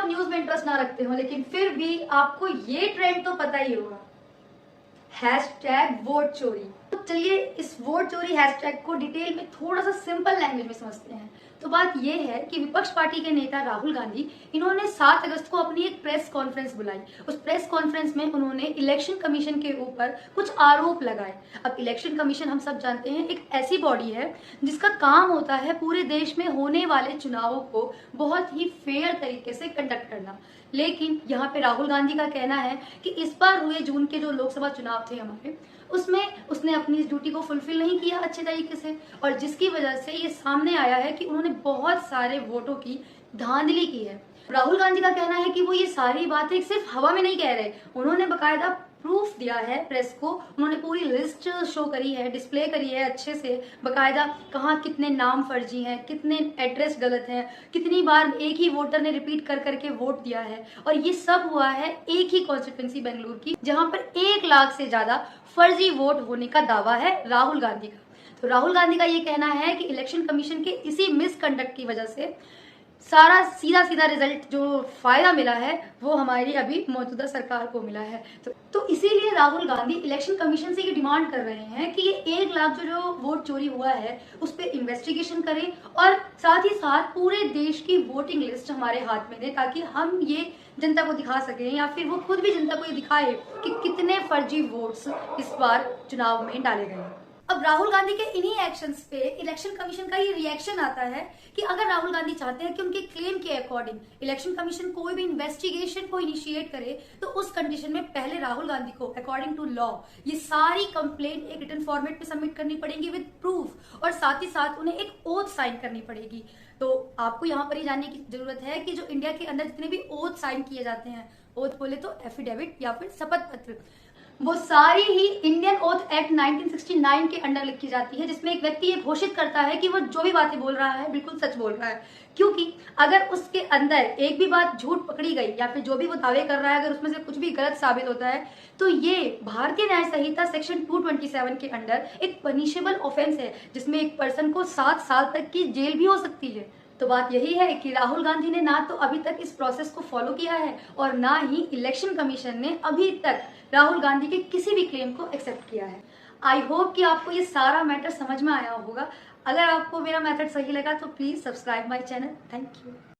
आप न्यूज में इंटरेस्ट ना रखते हो, लेकिन फिर भी आपको ये ट्रेंड तो पता ही होगा, हैशटैग वोट चोरी। तो चलिए इस वोट चोरी हैशटैग को डिटेल में थोड़ा सा सिंपल लैंग्वेज में समझते हैं। तो बात यह है कि विपक्ष पार्टी के नेता राहुल गांधी, इन्होंने 7 अगस्त को अपनी एक प्रेस कॉन्फ्रेंस बुलाई। उस प्रेस कॉन्फ्रेंस में उन्होंने इलेक्शन कमीशन के ऊपर कुछ आरोप लगाए। अब इलेक्शन कमीशन हम सब जानते हैं एक ऐसी बॉडी है जिसका काम होता है पूरे देश में होने वाले चुनावों को बहुत ही फेयर तरीके से कंडक्ट करना। लेकिन यहाँ पे राहुल गांधी का कहना है कि इस बार हुए जून के जो लोकसभा चुनाव थे हमारे, उसमें उसने अपनी इस ड्यूटी को फुलफिल नहीं किया अच्छे तरीके से, और जिसकी वजह से ये सामने आया है कि उन्होंने बहुत सारे वोटों की धांधली की है। राहुल गांधी का कहना है कि वो ये सारी बातें सिर्फ हवा में नहीं कह रहे, उन्होंने बकायदा प्रूफ दिया है प्रेस को। उन्होंने पूरी लिस्ट शो करी है, डिस्प्ले करी है अच्छे से, बकायदा कहाँ कितने नाम फर्जी हैं, कितने एड्रेस गलत हैं, कितनी बार एक ही वोटर ने रिपीट कर करके वोट दिया है। और ये सब हुआ है एक ही कॉन्स्टिट्यूंसी बेंगलुरु की, जहां पर 1 लाख से ज्यादा फर्जी वोट होने का दावा है राहुल गांधी का। तो राहुल गांधी का ये कहना है कि इलेक्शन कमीशन के इसी मिसकंडक्ट की वजह से सारा सीधा सीधा रिजल्ट जो फायदा मिला है वो हमारी अभी मौजूदा सरकार को मिला है। तो इसीलिए राहुल गांधी इलेक्शन कमीशन से ये डिमांड कर रहे हैं कि ये 1 लाख जो वोट चोरी हुआ है उस पर इन्वेस्टिगेशन करें, और साथ ही साथ पूरे देश की वोटिंग लिस्ट हमारे हाथ में दे, ताकि हम ये जनता को दिखा सकें, या फिर वो खुद भी जनता को ये दिखाए कि कितने फर्जी वोट्स इस बार चुनाव में डाले गए। अब राहुल गांधी के इन्हीं एक्शंस पे इलेक्शन कमीशन का ये रिएक्शन आता है कि अगर राहुल गांधी चाहते हैं कि उनके क्लेम के अकॉर्डिंग इलेक्शन कमीशन कोई भी इन्वेस्टिगेशन को इनिशिएट करे, तो उस कंडीशन में पहले राहुल गांधी को अकॉर्डिंग टू लॉ ये सारी कंप्लेंट एक रिटन फॉर्मेट में सबमिट करनी पड़ेगी विद प्रूफ, और साथ ही साथ उन्हें एक ओथ साइन करनी पड़ेगी। तो आपको यहाँ पर ही जानने की जरूरत है कि जो इंडिया के अंदर जितने भी ओथ साइन किए जाते हैं, ओथ बोले तो एफिडेविट या फिर शपथ पत्र, वो सारी ही इंडियन ओथ एक्ट 1969 के अंडर लिखी जाती है, जिसमें एक व्यक्ति ये घोषित करता है कि वो जो भी बातें बोल रहा है बिल्कुल सच बोल रहा है। क्योंकि अगर उसके अंदर एक भी बात झूठ पकड़ी गई या फिर जो भी वो दावे कर रहा है अगर उसमें से कुछ भी गलत साबित होता है, तो ये भारतीय न्याय संहिता सेक्शन 227 के अंडर एक पनिशेबल ऑफेंस है, जिसमें एक पर्सन को 7 साल तक की जेल भी हो सकती है। तो बात यही है कि राहुल गांधी ने ना तो अभी तक इस प्रोसेस को फॉलो किया है, और ना ही इलेक्शन कमीशन ने अभी तक राहुल गांधी के किसी भी क्लेम को एक्सेप्ट किया है। आई होप कि आपको ये सारा मैटर समझ में आया होगा। अगर आपको मेरा मेथड सही लगा तो please subscribe my channel. Thank you.